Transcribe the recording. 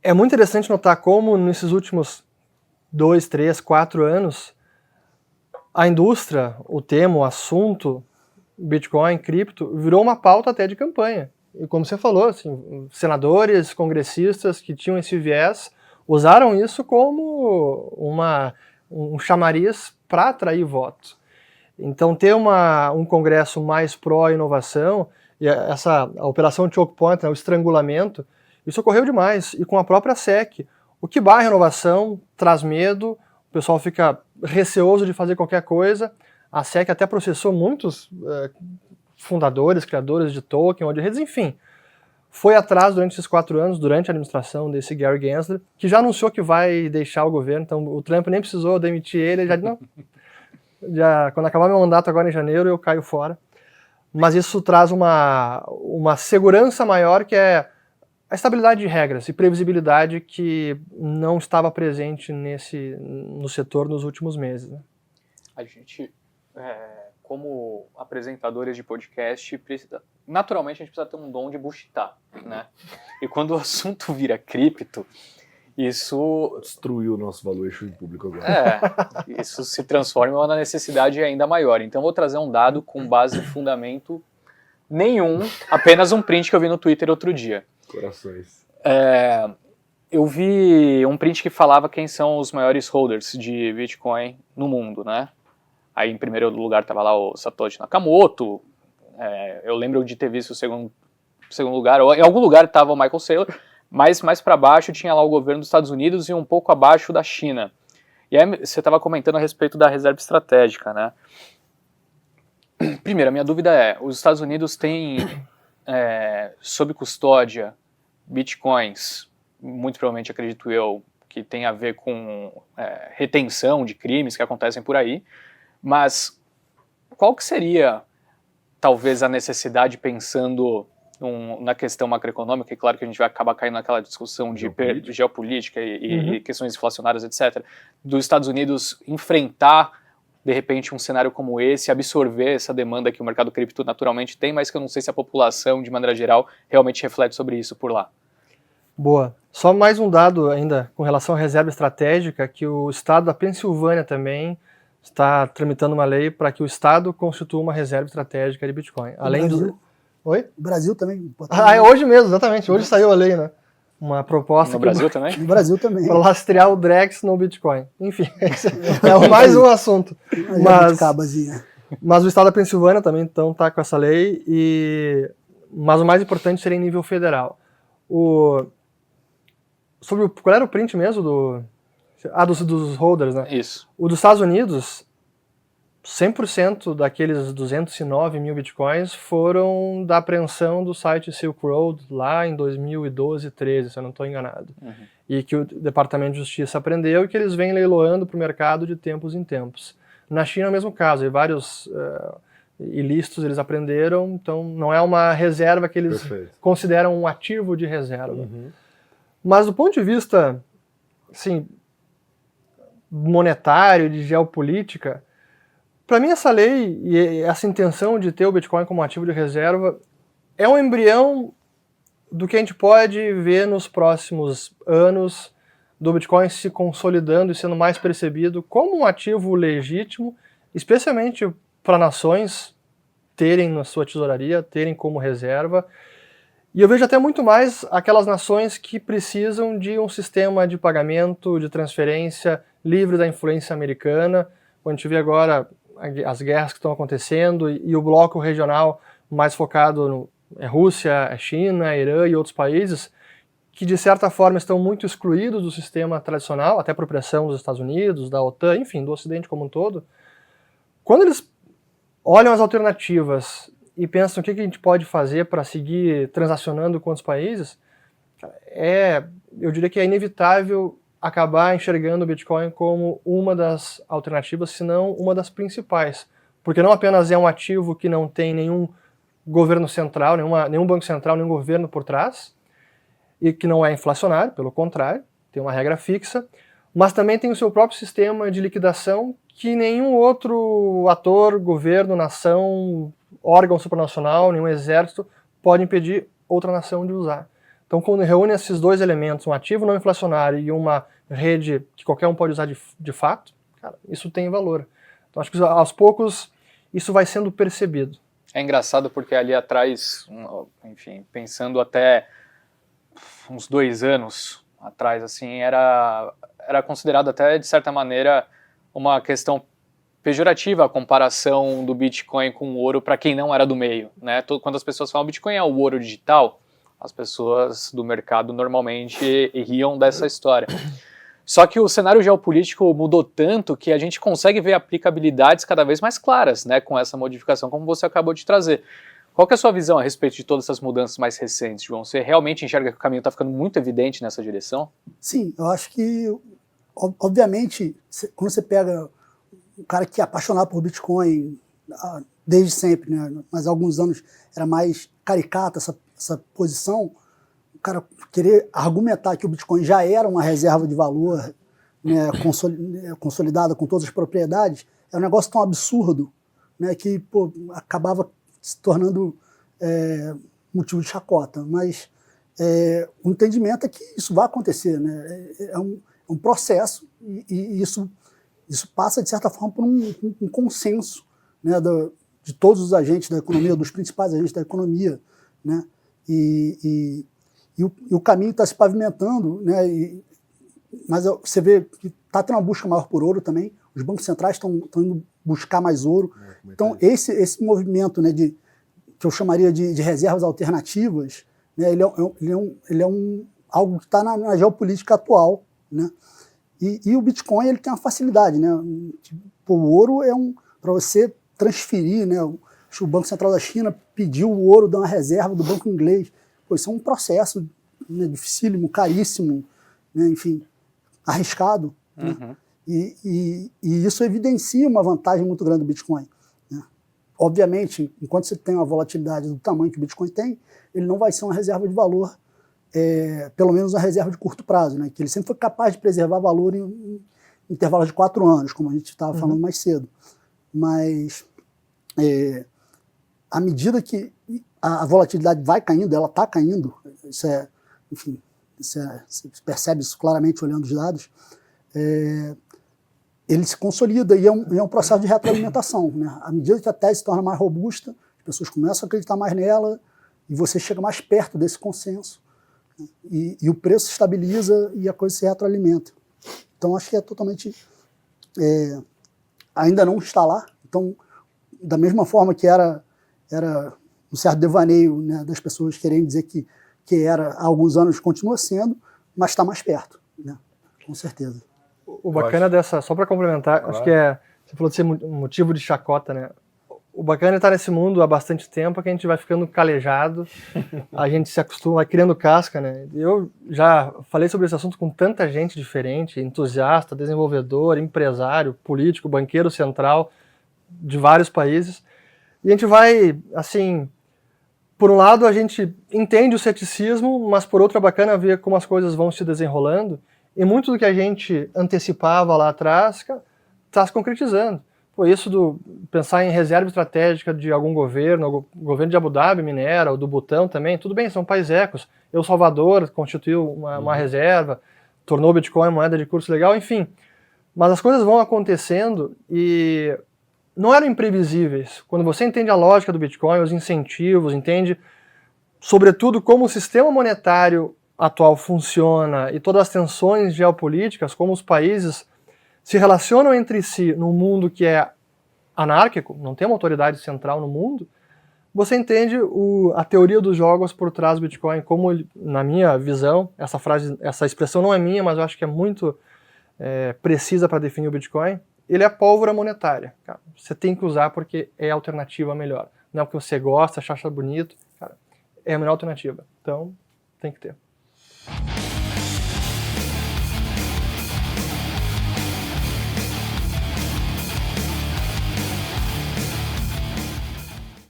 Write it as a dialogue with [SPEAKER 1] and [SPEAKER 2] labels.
[SPEAKER 1] É muito interessante notar como nesses últimos 2, 3, 4 anos a indústria, o tema, o assunto, Bitcoin, cripto, virou uma pauta até de campanha. E como você falou, assim, senadores, congressistas que tinham esse viés usaram isso como um chamariz para atrair votos. Então ter um congresso mais pró-inovação, e a operação choke point, né, o estrangulamento, isso ocorreu demais. E com a própria SEC, o que barra a inovação traz medo, o pessoal fica receoso de fazer qualquer coisa. A SEC até processou muitos fundadores, criadores de token ou de redes, enfim. Foi atrás durante esses 4 anos, durante a administração desse Gary Gensler, que já anunciou que vai deixar o governo, então o Trump nem precisou demitir ele já não. Quando acabar meu mandato agora em janeiro, eu caio fora. Mas isso traz uma segurança maior, que é a estabilidade de regras e previsibilidade que não estava presente no setor nos últimos meses. Né?
[SPEAKER 2] A gente, como apresentadores de podcast, naturalmente a gente precisa ter um dom de buchitar, né? E quando o assunto vira cripto, isso...
[SPEAKER 3] Destruiu o nosso valuation público agora.
[SPEAKER 2] Isso se transforma em uma necessidade ainda maior. Então eu vou trazer um dado com base em fundamento nenhum, apenas um print que eu vi no Twitter outro dia.
[SPEAKER 3] Corações.
[SPEAKER 2] Eu vi um print que falava quem são os maiores holders de Bitcoin no mundo, né? Aí em primeiro lugar estava lá o Satoshi Nakamoto, eu lembro de ter visto o segundo lugar, ou em algum lugar estava o Michael Saylor, mas mais para baixo tinha lá o governo dos Estados Unidos e um pouco abaixo da China. E aí você estava comentando a respeito da reserva estratégica, né? Primeiro, a minha dúvida os Estados Unidos têm sob custódia bitcoins, muito provavelmente acredito eu, que tem a ver com retenção de crimes que acontecem por aí, mas qual que seria talvez a necessidade pensando na questão macroeconômica, e claro que a gente vai acabar caindo naquela discussão de geopolítica e questões inflacionárias, etc., dos Estados Unidos enfrentar, de repente, um cenário como esse, absorver essa demanda que o mercado cripto naturalmente tem, mas que eu não sei se a população, de maneira geral, realmente reflete sobre isso por lá.
[SPEAKER 1] Boa. Só mais um dado ainda com relação à reserva estratégica, que o estado da Pensilvânia também está tramitando uma lei para que o estado constitua uma reserva estratégica de Bitcoin. Além do... Oi?
[SPEAKER 4] O Brasil também.
[SPEAKER 1] É hoje mesmo, exatamente. Hoje saiu a lei, né? Uma proposta...
[SPEAKER 2] No Brasil também?
[SPEAKER 4] No Brasil também.
[SPEAKER 1] Para lastrear o Drex no Bitcoin. Enfim, é mais um assunto. Mas o estado da Pensilvânia também está com essa lei, mas o mais importante seria em nível federal. Qual era o print mesmo dos holders, né?
[SPEAKER 2] Isso.
[SPEAKER 1] O dos Estados Unidos, 100% daqueles 209 mil bitcoins foram da apreensão do site Silk Road lá em 2012, 13, se eu não estou enganado. E que o Departamento de Justiça apreendeu e que eles vêm leiloando para o mercado de tempos em tempos. Na China é o mesmo caso, e vários ilícitos eles apreenderam, então não é uma reserva que eles consideram um ativo de reserva. Mas do ponto de vista assim, monetário, de geopolítica, para mim essa lei e essa intenção de ter o Bitcoin como ativo de reserva é um embrião do que a gente pode ver nos próximos anos do Bitcoin se consolidando e sendo mais percebido como um ativo legítimo, especialmente para nações terem na sua tesouraria, terem como reserva. E eu vejo até muito mais aquelas nações que precisam de um sistema de pagamento, de transferência livre da influência americana. A gente vê agora as guerras que estão acontecendo e o bloco regional mais focado Rússia, China, Irã e outros países que de certa forma estão muito excluídos do sistema tradicional, até por pressão dos Estados Unidos, da OTAN, enfim, do Ocidente como um todo. Quando eles olham as alternativas e pensam o que a gente pode fazer para seguir transacionando com outros países, eu diria que é inevitável acabar enxergando o Bitcoin como uma das alternativas, se não uma das principais. Porque não apenas é um ativo que não tem nenhum governo central, nenhum banco central, nenhum governo por trás, e que não é inflacionário, pelo contrário, tem uma regra fixa, mas também tem o seu próprio sistema de liquidação que nenhum outro ator, governo, nação, órgão supranacional, nenhum exército pode impedir outra nação de usar. Então, quando reúne esses dois elementos, um ativo não inflacionário e uma rede que qualquer um pode usar de fato, cara, isso tem valor. Então, acho que aos poucos isso vai sendo percebido.
[SPEAKER 2] É engraçado porque ali atrás, enfim, pensando até uns 2 anos atrás, assim, era considerado até, de certa maneira, uma questão pejorativa a comparação do Bitcoin com o ouro para quem não era do meio, né? Quando as pessoas falam Bitcoin é o ouro digital, as pessoas do mercado normalmente riam dessa história. Só que o cenário geopolítico mudou tanto que a gente consegue ver aplicabilidades cada vez mais claras, né, com essa modificação, como você acabou de trazer. Qual que é a sua visão a respeito de todas essas mudanças mais recentes, João? Você realmente enxerga que o caminho está ficando muito evidente nessa direção?
[SPEAKER 4] Sim, eu acho que, obviamente, quando você pega um cara que é apaixonado por Bitcoin desde sempre, né, mas há alguns anos era mais caricata essa posição, o cara querer argumentar que o Bitcoin já era uma reserva de valor, né, consolidada com todas as propriedades, é um negócio tão absurdo, né, que acabava se tornando motivo de chacota. Mas o entendimento é que isso vai acontecer, né, é um processo e isso passa, de certa forma, por um consenso, né, de todos os agentes da economia, dos principais agentes da economia, né, e o caminho está se pavimentando, né, mas você vê que está tendo uma busca maior por ouro também, os bancos centrais estão indo buscar mais ouro. Então, esse movimento, né, que eu chamaria de reservas alternativas, né, ele é algo que está na geopolítica atual, né, e o Bitcoin ele tem uma facilidade, né, o ouro é para você transferir, né, o Banco Central da China pediu o ouro de uma reserva do banco inglês. Isso é um processo, né, dificílimo, caríssimo, né, enfim, arriscado. Uhum. Né? E isso evidencia uma vantagem muito grande do Bitcoin. Né? Obviamente, enquanto você tem uma volatilidade do tamanho que o Bitcoin tem, ele não vai ser uma reserva de valor, pelo menos uma reserva de curto prazo, né? Que ele sempre foi capaz de preservar valor em intervalos de 4 anos, como a gente estava falando mais cedo. Mas, à medida que a volatilidade vai caindo, ela está caindo, enfim, você percebe isso claramente olhando os dados, ele se consolida e é um processo de retroalimentação, né? À medida que a tese se torna mais robusta, as pessoas começam a acreditar mais nela e você chega mais perto desse consenso, né? E o preço se estabiliza e a coisa se retroalimenta. Então acho que é totalmente... ainda não está lá, então da mesma forma que era um certo devaneio, né, das pessoas querendo dizer que era há alguns anos, continua sendo, mas está mais perto, né, com certeza.
[SPEAKER 1] O bacana dessa, só para complementar, claro. Acho que você falou de ser motivo de chacota, né? O bacana é estar nesse mundo há bastante tempo, que a gente vai ficando calejado, a gente se acostuma, vai criando casca, né? Eu já falei sobre esse assunto com tanta gente diferente, entusiasta, desenvolvedor, empresário, político, banqueiro central, de vários países, e a gente vai, assim, por um lado a gente entende o ceticismo, mas por outro é bacana ver como as coisas vão se desenrolando, e muito do que a gente antecipava lá atrás está se concretizando. Foi isso do pensar em reserva estratégica de algum governo, o governo de Abu Dhabi minera, o do Butão também, tudo bem, são países ecos. El Salvador constituiu uma reserva, tornou o Bitcoin moeda de curso legal, enfim. Mas as coisas vão acontecendo e não eram imprevisíveis. Quando você entende a lógica do Bitcoin, os incentivos, entende, sobretudo, como o sistema monetário atual funciona e todas as tensões geopolíticas, como os países se relacionam entre si num mundo que é anárquico, não tem uma autoridade central no mundo, você entende a teoria dos jogos por trás do Bitcoin, como, na minha visão, essa expressão não é minha, mas eu acho que é muito precisa para definir o Bitcoin, ele é pólvora monetária. Cara, você tem que usar porque é a alternativa melhor. Não é porque você gosta, acha bonito, cara, é a melhor alternativa. Então, tem que ter.